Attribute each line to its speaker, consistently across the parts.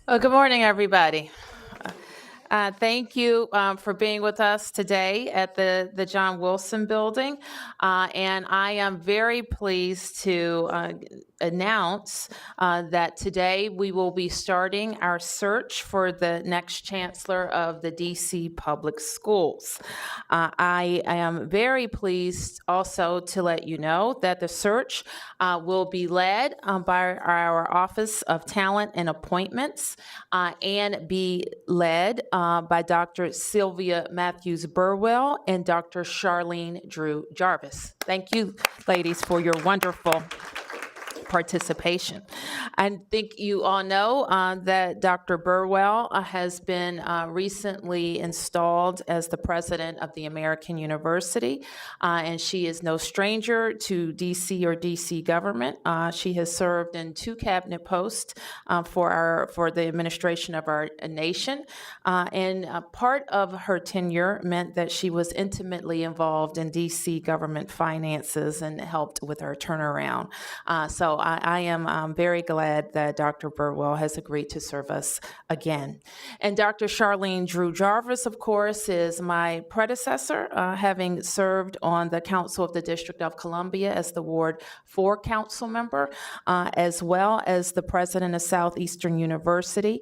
Speaker 1: Well, good morning, everybody. Thank you for being with us today at the John Wilson Building. And I am very pleased to announce that today we will be starting our search for the next chancellor of the DC Public Schools. I am very pleased also to let you know that the search will be led by our Office of Talent and Appointments and be led by Dr. Sylvia Mathews Burwell and Dr. Charlene Drew Jarvis. Thank you, ladies, for your wonderful participation. I think you all know that Dr. Burwell has been recently installed as the president of the American University, and she is no stranger to DC or DC government. She has served in 2 cabinet posts for the administration of our nation, and part of her tenure meant that she was intimately involved in DC government finances and helped with our turnaround. So I am very glad that Dr. Burwell has agreed to serve us again. And Dr. Charlene Drew Jarvis, of course, is my predecessor, having served on the Council of the District of Columbia as the Ward 4 council member, as well as the President of Southeastern University.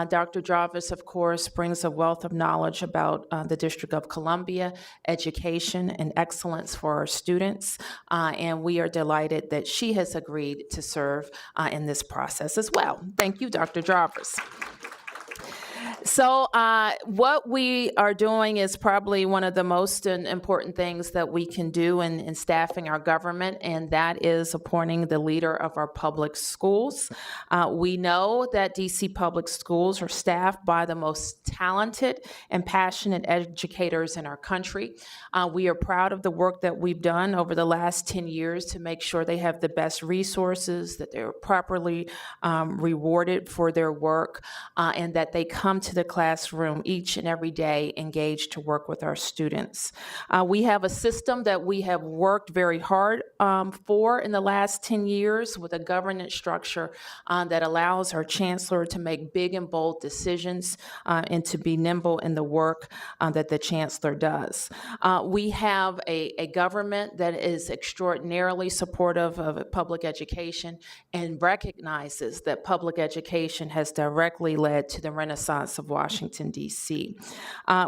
Speaker 1: Dr. Jarvis, of course, brings a wealth of knowledge about the District of Columbia, education, and excellence for our students. And we are delighted that she has agreed to serve in this process as well. Thank you, Dr. Jarvis. So what we are doing is probably one of the most important things that we can do in staffing our government, and that is appointing the leader of our public schools. We know that DC public schools are staffed by the most talented and passionate educators in our country. We are proud of the work that we've done over the last 10 years to make sure they have the best resources, that they're properly rewarded for their work, and that they come to the classroom each and every day engaged to work with our students. We have a system that we have worked very hard for in the last 10 years with a governance structure that allows our chancellor to make big and bold decisions and to be nimble in the work that the chancellor does. We have a government that is extraordinarily supportive of public education and recognizes that public education has directly led to the renaissance of Washington, D.C.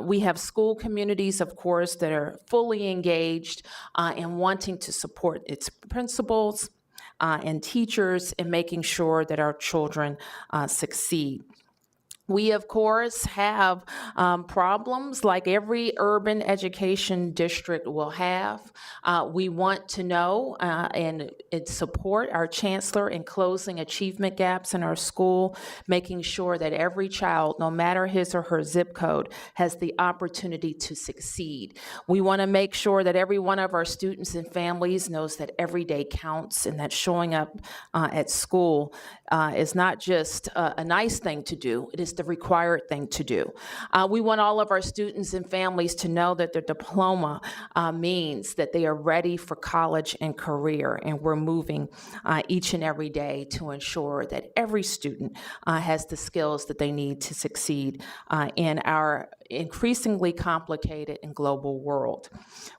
Speaker 1: We have school communities, of course, that are fully engaged in wanting to support its principals and teachers in making sure that our children succeed. We, of course, have problems like every urban education district will have. We want to know and support our chancellor in closing achievement gaps in our school, making sure that every child, no matter his or her zip code, has the opportunity to succeed. We want to make sure that every one of our students and families knows that every day counts and that showing up at school is not just a nice thing to do, it is the required thing to do. We want all of our students and families to know that their diploma means that they are ready for college and career, and we're moving each and every day to ensure that every student has the skills that they need to succeed in our increasingly complicated and global world.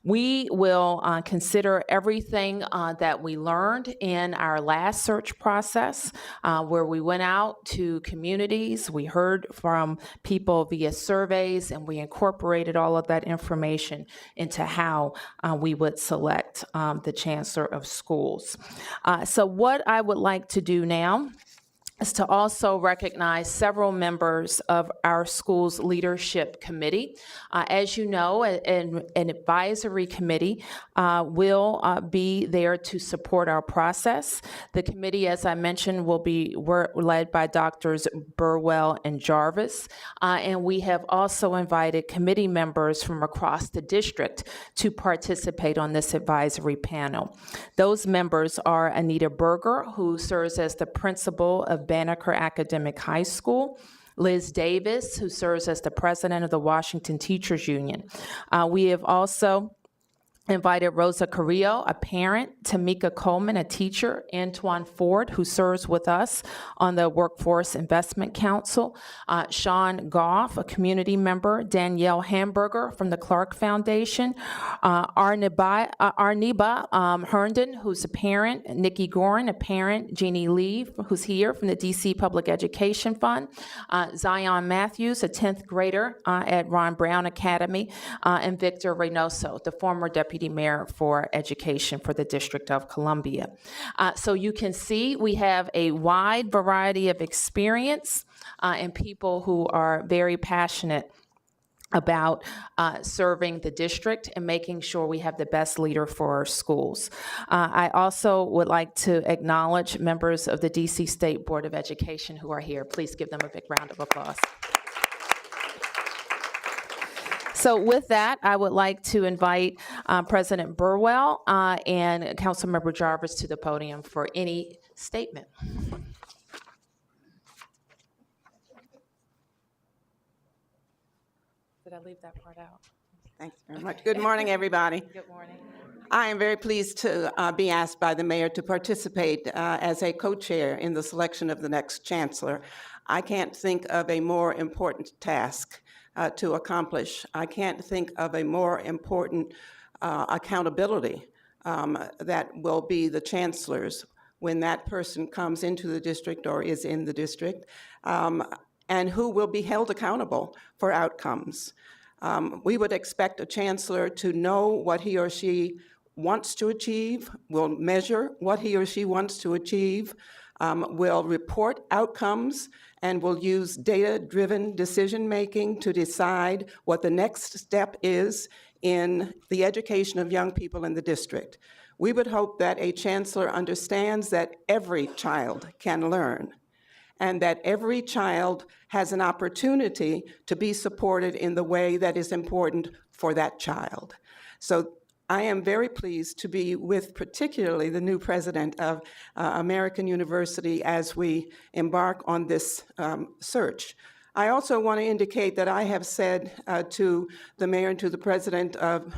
Speaker 1: We will consider everything that we learned in our last search process, where we went out to communities, we heard from people via surveys, and we incorporated all of that information into how we would select the chancellor of schools. So what I would like to do now is to also recognize several members of our school's leadership committee. As you know, an advisory committee will be there to support our process. The committee, as I mentioned, will be led by Drs. Burwell and Jarvis, and we have also invited committee members from across the district to participate on this advisory panel. Those members are Anita Berger, who serves as the principal of Banneker Academic High School, Liz Davis, who serves as the president of the Washington Teachers Union. We have also invited Rosa Carrillo, a parent, Tamika Coleman, a teacher, Antoine Ford, who serves with us on the Workforce Investment Council, Sean Goff, a community member, Danielle Hamburger from the Clark Foundation, Arniba Herndon, who's a parent, Nikki Gorin, a parent, Jeannie Lee, who's here from the DC Public Education Fund, Zion Mathews, a 10th grader at Ron Brown Academy, and Victor Reynoso, the former Deputy Mayor for Education for the District of Columbia. So you can see we have a wide variety of experience and people who are very passionate about serving the district and making sure we have the best leader for our schools. I also would like to acknowledge members of the DC State Board of Education who are here. Please give them a big round of applause. So with that, I would like to invite President Burwell and Councilmember Jarvis to the podium for any statement. Did I leave that part out?
Speaker 2: Thanks very much. Good morning, everybody.
Speaker 1: Good morning.
Speaker 2: I am very pleased to be asked by the mayor to participate as a co-chair in the selection of the next chancellor. I can't think of a more important task to accomplish. I can't think of a more important accountability that will be the chancellor's when that person comes into the district or is in the district, and who will be held accountable for outcomes. We would expect a chancellor to know what he or she wants to achieve, will measure what he or she wants to achieve, will report outcomes, and will use data-driven decision-making to decide what the next step is in the education of young people in the district. We would hope that a chancellor understands that every child can learn, and that every child has an opportunity to be supported in the way that is important for that child. So I am very pleased to be with particularly the new president of American University as we embark on this search. I also want to indicate that I have said to the mayor and to the president of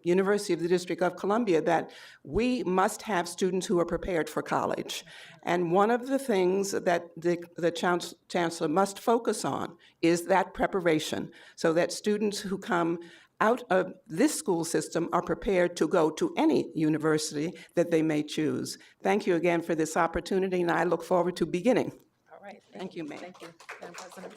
Speaker 2: University of the District of Columbia that we must have students who are prepared for college. And one of the things that the chancellor must focus on is that preparation, so that students who come out of this school system are prepared to go to any university that they may choose. Thank you again for this opportunity, and I look forward to beginning.
Speaker 1: All right.
Speaker 2: Thank you, Mayor.
Speaker 1: Thank you, Madam President.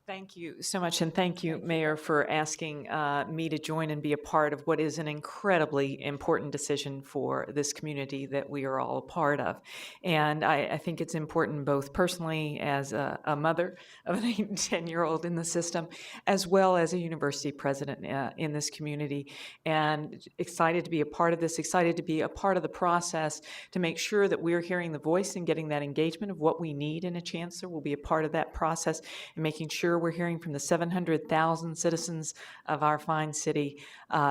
Speaker 3: Thank you so much, and thank you, Mayor, for asking me to join and be a part of what is an incredibly important decision for this community that we are all a part of. And I think it's important both personally as a mother of an 8 and 10-year-old in the system, as well as a university president in this community, and excited to be a part of this, excited to be a part of the process to make sure that we're hearing the voice and getting that engagement of what we need in a chancellor. We'll be a part of that process and making sure we're hearing from the 700,000 citizens of our fine city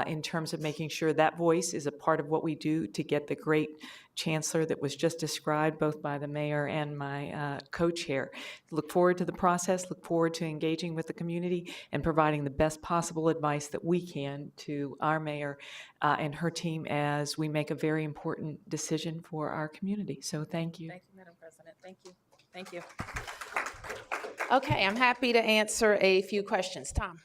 Speaker 3: in terms of making sure that voice is a part of what we do to get the great chancellor that was just described both by the mayor and my co-chair. Look forward to the process, look forward to engaging with the community and providing the best possible advice that we can to our mayor and her team as we make a very important decision for our community. So thank you.
Speaker 1: Thank you, Madam President. Thank you. Thank you. Okay, I'm happy to answer a few questions. Tom.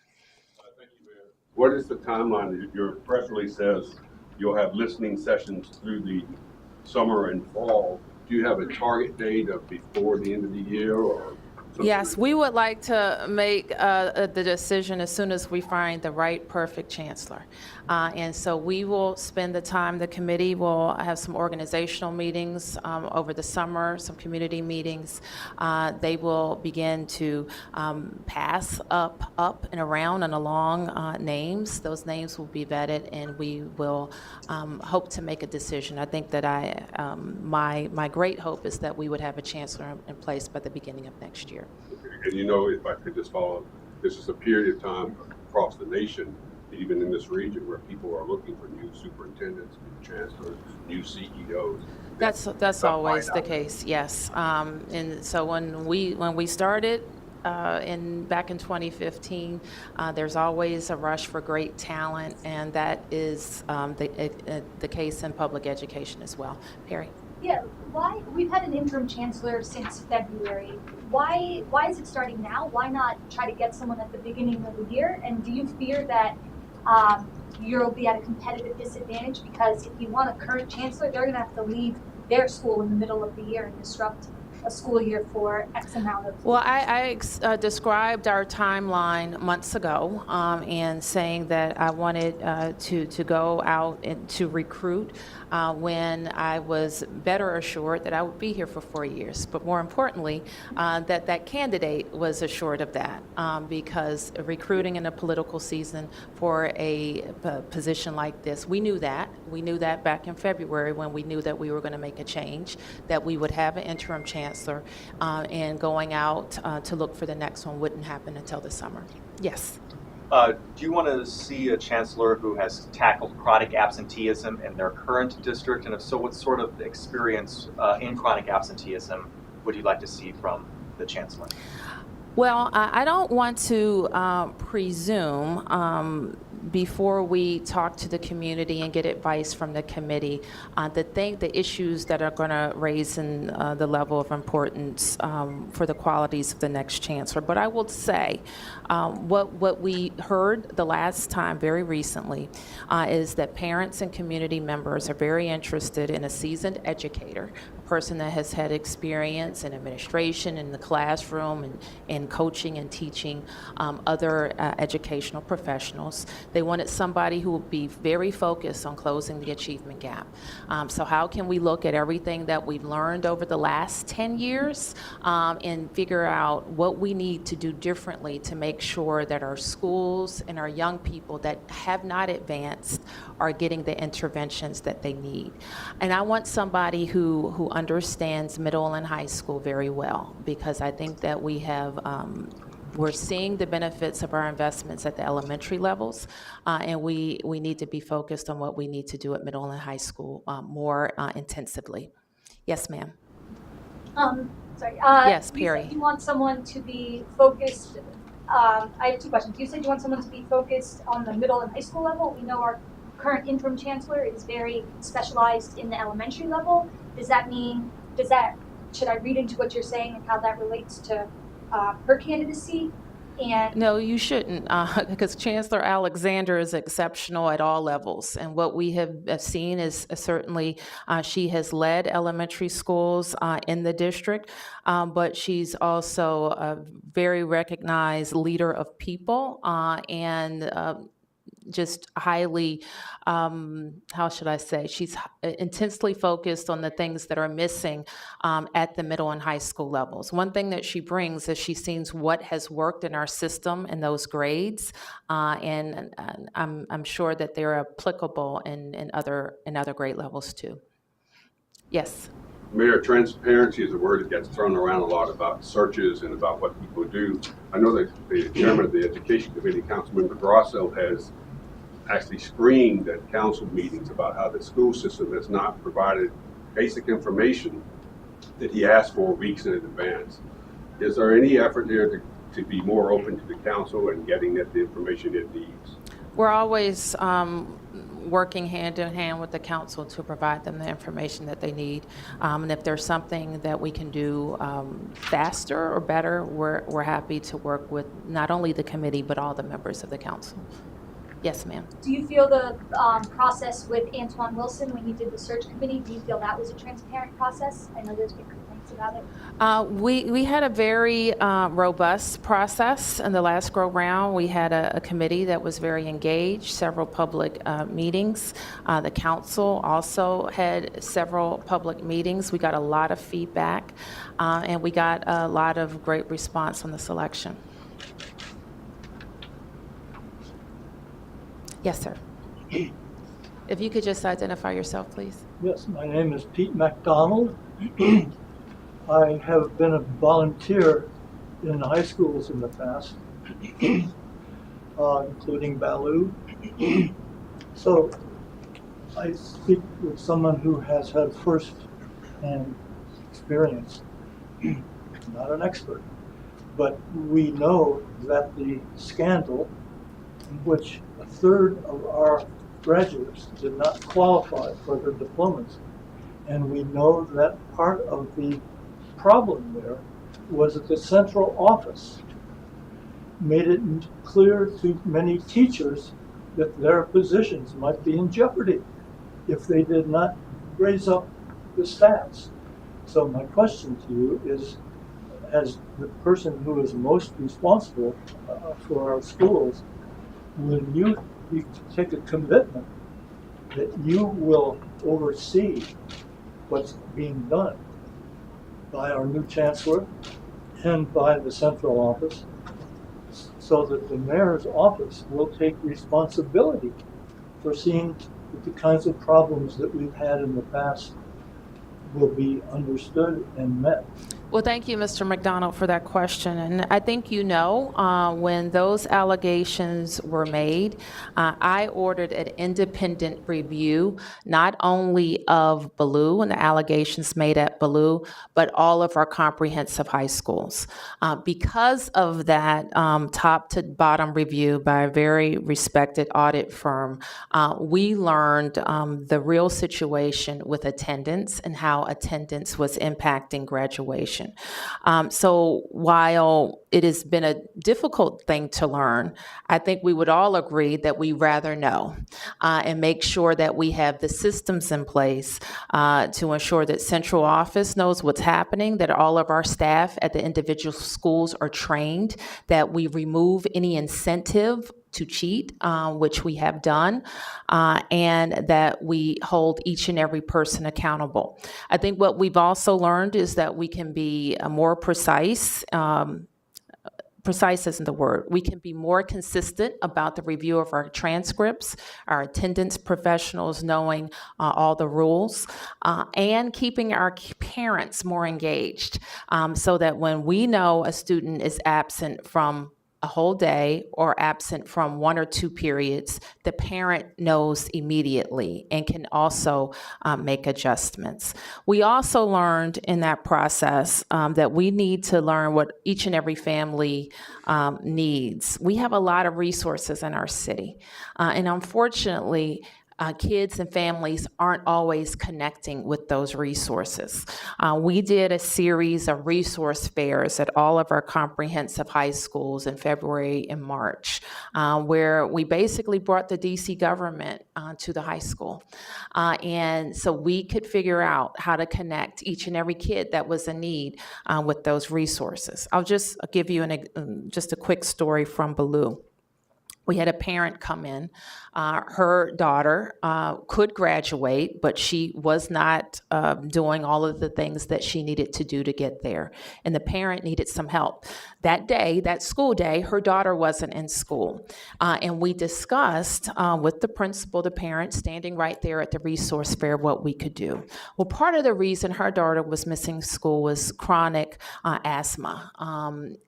Speaker 4: Thank you, Mayor. What is the timeline? Your press release says you'll have listening sessions through the summer and fall. Do you have a target date of before the end of the year or something?
Speaker 1: Yes, we would like to make the decision as soon as we find the right, perfect chancellor. And so we will spend the time, the committee will have some organizational meetings over the summer, some community meetings. They will begin to pass up and around and along names. Those names will be vetted, and we will hope to make a decision. I think that my great hope is that we would have a chancellor in place by the beginning of next year.
Speaker 4: And you know, if I could just follow up, this is a period of time across the nation, even in this region, where people are looking for new superintendents, new chancellors, new CEOs.
Speaker 1: That's always the case, yes. And so when we started back in 2015. There's always a rush for great talent, and that is the case in public education as well. Perry?
Speaker 5: Yeah, we've had an interim chancellor since February. Why is it starting now? Why not try to get someone at the beginning of the year? And do you fear that you'll be at a competitive disadvantage? Because if you want a current chancellor, they're going to have to leave their school in the middle of the year and disrupt a school year for X amount of.
Speaker 1: Well, I described our timeline months ago and saying that I wanted to go out and to recruit when I was better assured that I would be here for 4 years. But more importantly, that candidate was assured of that because recruiting in a political season for a position like this, we knew that. We knew that back in February when we knew that we were going to make a change, that we would have an interim chancellor, and going out to look for the next one wouldn't happen until the summer. Yes.
Speaker 6: Do you want to see a chancellor who has tackled chronic absenteeism in their current district? And if so, what sort of experience in chronic absenteeism would you like to see from the chancellor?
Speaker 1: Well, I don't want to presume before we talk to the community and get advice from the committee, the issues that are going to raise in the level of importance for the qualities of the next chancellor. But I will say what we heard the last time very recently is that parents and community members are very interested in a seasoned educator, a person that has had experience in administration, in the classroom, and in coaching and teaching other educational professionals. They wanted somebody who would be very focused on closing the achievement gap. So how can we look at everything that we've learned over the last 10 years and figure out what we need to do differently to make sure that our schools and our young people that have not advanced are getting the interventions that they need. And I want somebody who understands middle and high school very well, because I think that we have we're seeing the benefits of our investments at the elementary levels, and we need to be focused on what we need to do at middle and high school more intensively. Yes, ma'am.
Speaker 5: Sorry.
Speaker 1: Yes, Perry.
Speaker 5: You said you want someone to be focused. I have two questions. You said you want someone to be focused on the middle and high school level. We know our current interim chancellor is very specialized in the elementary level. Does that mean, should I read into what you're saying and how that relates to her candidacy? And
Speaker 1: no, you shouldn't, because Chancellor Alexander is exceptional at all levels. And what we have seen is certainly she has led elementary schools in the district, but she's also a very recognized leader of people and just highly, how should I say, she's intensely focused on the things that are missing at the middle and high school levels. One thing that she brings is she sees what has worked in our system in those grades, and I'm sure that they're applicable in other grade levels too. Yes.
Speaker 4: Mayor, transparency is a word that gets thrown around a lot about searches and about what people do. I know that the chairman of the Education Committee, Councilmember Grosso, has actually screamed at council meetings about how the school system has not provided basic information that he asked for weeks in advance. Is there any effort there to be more open to the council and getting the information it needs?
Speaker 1: We're always working hand in hand with the council to provide them the information that they need. And if there's something that we can do faster or better, we're happy to work with not only the committee, but all the members of the council. Yes, ma'am.
Speaker 5: do you feel the process with Antoine Wilson when you did the search committee, do you feel that was a transparent process? I know there's been complaints about it.
Speaker 1: We had a very robust process in the last go round. We had a committee that was very engaged, several public meetings. The council also had several public meetings. We got a lot of feedback, and we got a lot of great response on the selection. Yes, sir. If you could just identify yourself, please.
Speaker 7: Yes, my name is Pete MacDonald. I have been a volunteer in high schools in the past, including Ballou. So I speak with someone who has had first-hand experience, not an expert. But we know that the scandal in which a third of our graduates did not qualify for their diplomas, and we know that part of the problem there was that the central office made it clear to many teachers that their positions might be in jeopardy if they did not raise up the stats. So my question to you is, as the person who is most responsible for our schools, will you take a commitment that you will oversee what's being done by our new chancellor and by the central office, so that the mayor's office will take responsibility for seeing that the kinds of problems that we've had in the past will be understood and met?
Speaker 1: Well, thank you, Mr. McDonald, for that question. And I think you know, when those allegations were made, I ordered an independent review, not only of Ballou and the allegations made at Ballou, but all of our comprehensive high schools. Because of that top to bottom review by a very respected audit firm, we learned the real situation with attendance and how attendance was impacting graduation. So while it has been a difficult thing to learn, I think we would all agree that we rather know and make sure that we have the systems in place to ensure that central office knows what's happening, that all of our staff at the individual schools are trained, that we remove any incentive to cheat, which we have done, and that we hold each and every person accountable. I think what we've also learned is that we can be more precise. Precise isn't the word. We can be more consistent about the review of our transcripts, our attendance professionals knowing all the rules, and keeping our parents more engaged, so that when we know a student is absent from a whole day or absent from one or two periods, the parent knows immediately and can also make adjustments. We also learned in that process that we need to learn what each and every family needs. We have a lot of resources in our city, and unfortunately, kids and families aren't always connecting with those resources. We did a series of resource fairs at all of our comprehensive high schools in February and March, where we basically brought the DC government to the high school. And so we could figure out how to connect each and every kid that was in need with those resources. I'll just give you just a quick story from Ballou. We had a parent come in. Her daughter could graduate, but she was not doing all of the things that she needed to do to get there. And the parent needed some help. That day, that school day, her daughter wasn't in school. And we discussed with the principal, the parent, standing right there at the resource fair, what we could do. Well, part of the reason her daughter was missing school was chronic asthma.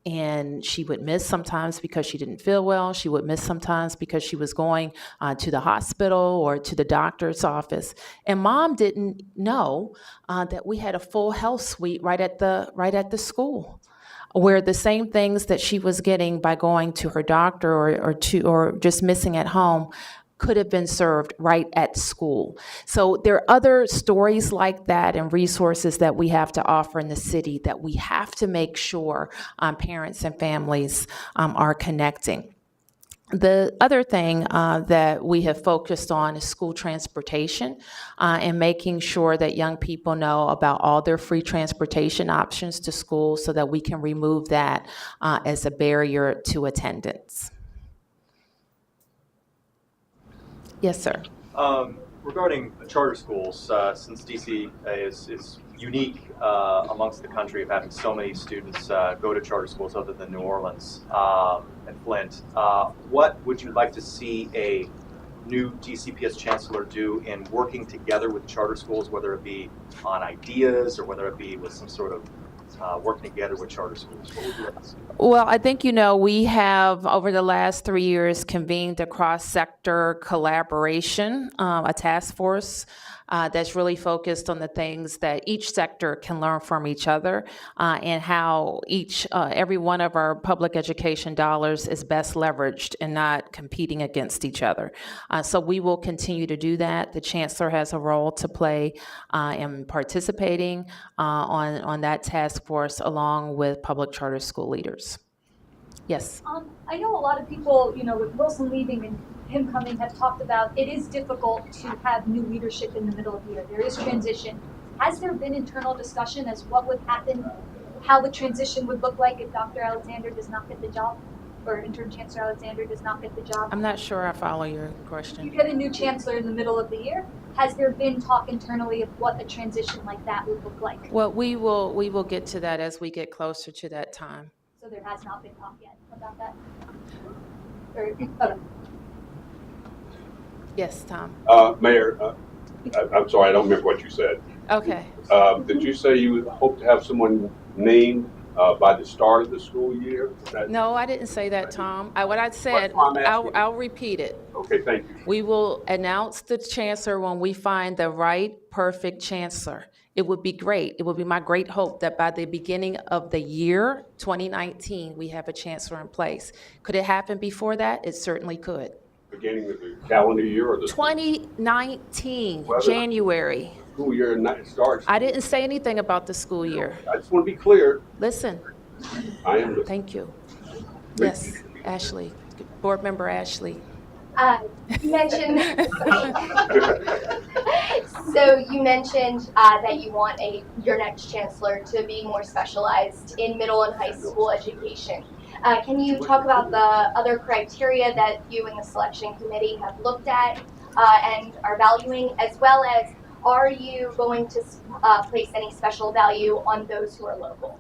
Speaker 1: And she would miss sometimes because she didn't feel well. She would miss sometimes because she was going to the hospital or to the doctor's office. And mom didn't know that we had a full health suite right at the school, where the same things that she was getting by going to her doctor or just missing at home could have been served right at school. So there are other stories like that and resources that we have to offer in the city that we have to make sure parents and families are connecting. The other thing that we have focused on is school transportation and making sure that young people know about all their free transportation options to school so that we can remove that as a barrier to attendance. Yes, sir.
Speaker 6: Regarding charter schools, since DC is unique amongst the country of having so many students go to charter schools other than New Orleans and Flint, what would you like to see a new DCPS Chancellor do in working together with charter schools, whether it be on ideas or whether it be with some sort of working together with charter schools? What would you like to see?
Speaker 1: Well, I think, we have, over the last 3 years, convened a cross-sector collaboration, a task force that's really focused on the things that each sector can learn from each other, and how every one of our public education dollars is best leveraged and not competing against each other. So we will continue to do that. The Chancellor has a role to play in participating on that task force along with public charter school leaders. Yes.
Speaker 5: I know a lot of people, with Wilson leaving and him coming, have talked about it is difficult to have new leadership in the middle of the year. There is transition. Has there been internal discussion as what would happen, how the transition would look like if Dr. Alexander does not get the job, or Intern Chancellor Alexander does not get the job?
Speaker 1: I'm not sure I follow your
Speaker 5: If
Speaker 1: question.
Speaker 5: you get a new chancellor in the middle of the year, has there been talk internally of what a transition like that would look like?
Speaker 1: Well, we will get to that as we get closer to that time.
Speaker 5: So there has not been talk yet about that? Okay.
Speaker 1: Yes, Tom.
Speaker 4: Mayor, I'm sorry, I don't remember what you said.
Speaker 1: Okay.
Speaker 4: Did you say you would hope to have someone named by the start of the school year?
Speaker 1: No, I didn't say that, Tom. What I said,
Speaker 4: That's why I'm asking.
Speaker 1: I'll repeat it.
Speaker 4: Okay, thank you.
Speaker 1: We will announce the chancellor when we find the right, perfect chancellor. It would be great. It would be my great hope that by the beginning of the year, 2019, we have a chancellor in place. Could it happen before that? It certainly could.
Speaker 4: Beginning of the calendar year or the
Speaker 1: 2019,
Speaker 4: Well,
Speaker 1: January.
Speaker 4: school year starts?
Speaker 1: I didn't say anything about the school year.
Speaker 4: I just want to be clear.
Speaker 1: Listen,
Speaker 4: I am listening.
Speaker 1: thank you. Yes, Ashley, Board Member Ashley.
Speaker 8: You mentioned, so you mentioned that you want your next chancellor to be more specialized in middle and high school education. Can you talk about the other criteria that you and the selection committee have looked at and are valuing, as well as are you going to place any special value on those who are local?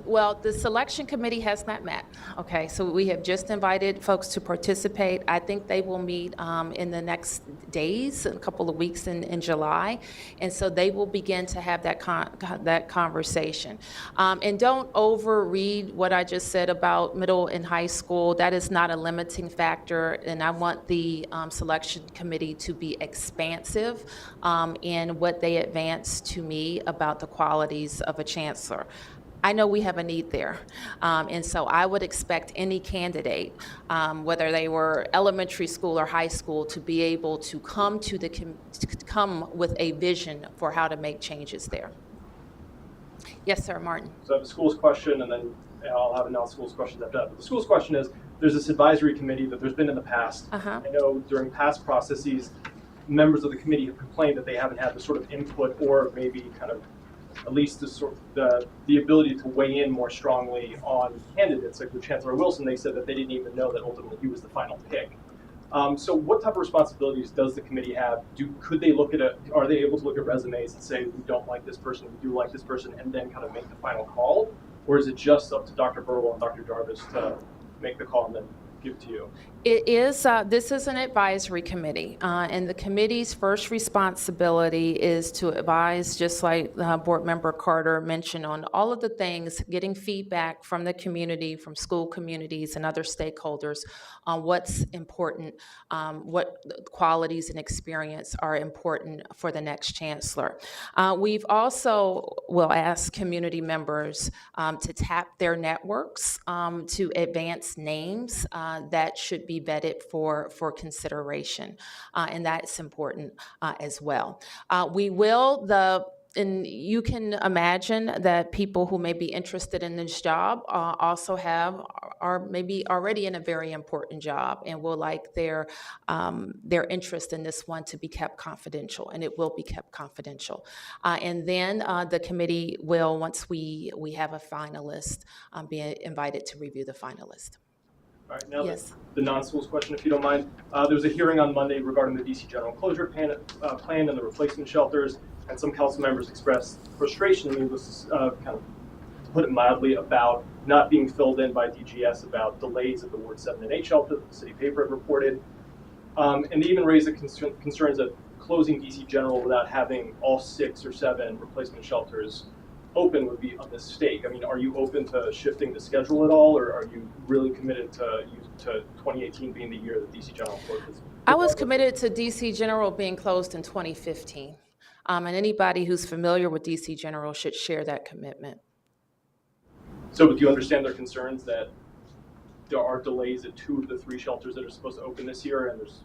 Speaker 1: Well, the selection committee has not met. Okay, so we have just invited folks to participate. I think they will meet in the next days, a couple of weeks in July, and so they will begin to have that conversation. And don't overread what I just said about middle and high school. That is not a limiting factor, and I want the selection committee to be expansive in what they advance to me about the qualities of a chancellor. I know we have a need there, and so I would expect any candidate, whether they were elementary school or high school, to be able to come with a vision for how to make changes there. Yes, sir, Martin.
Speaker 9: So I have a schools question, and then I'll have a non-schools question after that. But the schools question is, there's this advisory committee that there's been in the past.
Speaker 1: Uh-huh.
Speaker 9: I know during past processes, members of the committee have complained that they haven't had the sort of input or maybe kind of at least the ability to weigh in more strongly on candidates. Like with Chancellor Wilson, they said that they didn't even know that ultimately he was the final pick. So what type of responsibilities does the committee have? Could they look at are they able to look at resumes and say, we don't like this person, we do like this person, and then kind of make the final call? Or is it just up to Dr. Burwell and Dr. Jarvis to make the call and then give it to you?
Speaker 1: It is, this is an advisory committee, and the committee's first responsibility is to advise, just like Board Member Carter mentioned, on all of the things, getting feedback from the community, from school communities and other stakeholders on what's important, what qualities and experience are important for the next chancellor. We've also will ask community members to tap their networks to advance names that should be vetted for consideration, and that's important as well. We will, and you can imagine that people who may be interested in this job also are maybe already in a very important job and will like their interest in this one to be kept confidential, and it will be kept confidential. And then the committee will, once we have a finalist, be invited to review the finalist.
Speaker 9: All right, now
Speaker 1: Yes.
Speaker 9: the non-schools question, if you don't mind. There was a hearing on Monday regarding the DC general closure plan and the replacement shelters, and some council members expressed frustration, kind of, to put it mildly, about not being filled in by DGS about delays at the Ward 7 and 8 shelter that the city paper had reported. And they even raised the concerns of closing DC general without having all 6 or 7 replacement shelters open would be a mistake. I mean, are you open to shifting the schedule at all, or are you really committed to 2018 being the year that DC General closes?
Speaker 1: I was committed to DC General being closed in 2015. And anybody who's familiar with DC General should share that commitment.
Speaker 9: So do you understand their concerns that there are delays at 2 of the 3 shelters that are supposed to open this year, and there's,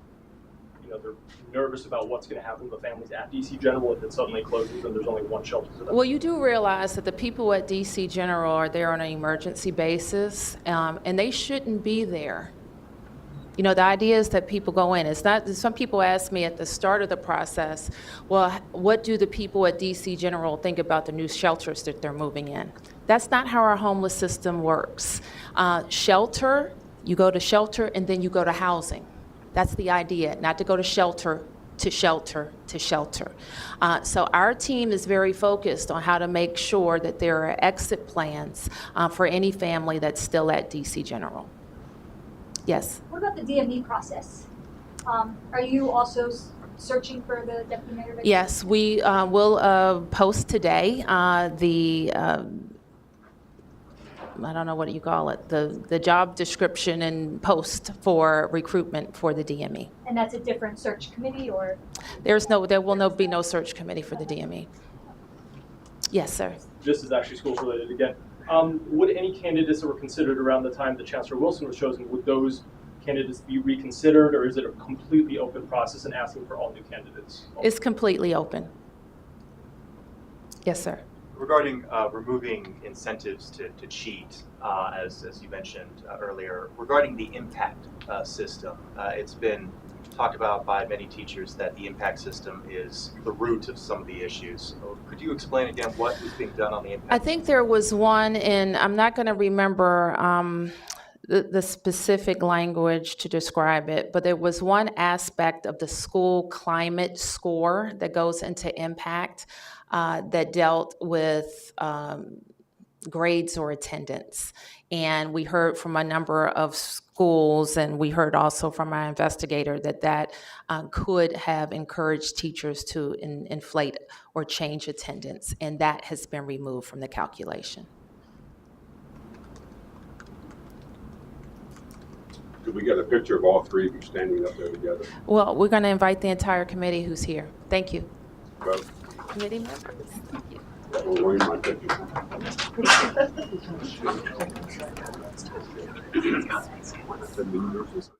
Speaker 9: they're nervous about what's going to happen to the families at DC General if it suddenly closes and there's only 1 shelter for them?
Speaker 1: Well, you do realize that the people at DC General are there on an emergency basis, and they shouldn't be there. The idea is that people go in. It's not, some people ask me at the start of the process, well, what do the people at DC General think about the new shelters that they're moving in? That's not how our homeless system works. Shelter, you go to shelter and then you go to housing. That's the idea, not to go to shelter to shelter to shelter. So our team is very focused on how to make sure that there are exit plans for any family that's still at DC General. Yes.
Speaker 5: What about the DME process? Are you also searching for the deputy mayor?
Speaker 1: Yes, we will post today I don't know what you call it, the job description and post for recruitment for the DME.
Speaker 5: And that's a different search committee, or?
Speaker 1: There will be no search committee for the DME. Yes, sir.
Speaker 9: This is actually schools related again. Would any candidates that were considered around the time that Chancellor Wilson was chosen, would those candidates be reconsidered, or is it a completely open process and asking for all new candidates?
Speaker 1: It's completely open. Yes, sir.
Speaker 6: Regarding removing incentives to cheat, as you mentioned earlier, regarding the impact system, it's been talked about by many teachers that the impact system is the root of some of the issues. So could you explain again what is being done on the impact?
Speaker 1: I think there was one, and I'm not going to remember the specific language to describe it, but there was one aspect of the school climate score that goes into impact that dealt with grades or attendance. And we heard from a number of schools, and we heard also from our investigator that could have encouraged teachers to inflate or change attendance, and that has been removed from the calculation.
Speaker 4: Could we get a picture of all 3 of you standing up there together?
Speaker 1: Well, we're going to invite the entire committee who's here. Thank you.
Speaker 4: Both.
Speaker 1: Committee members. Thank you.
Speaker 4: Well, where's my picture? The leaders.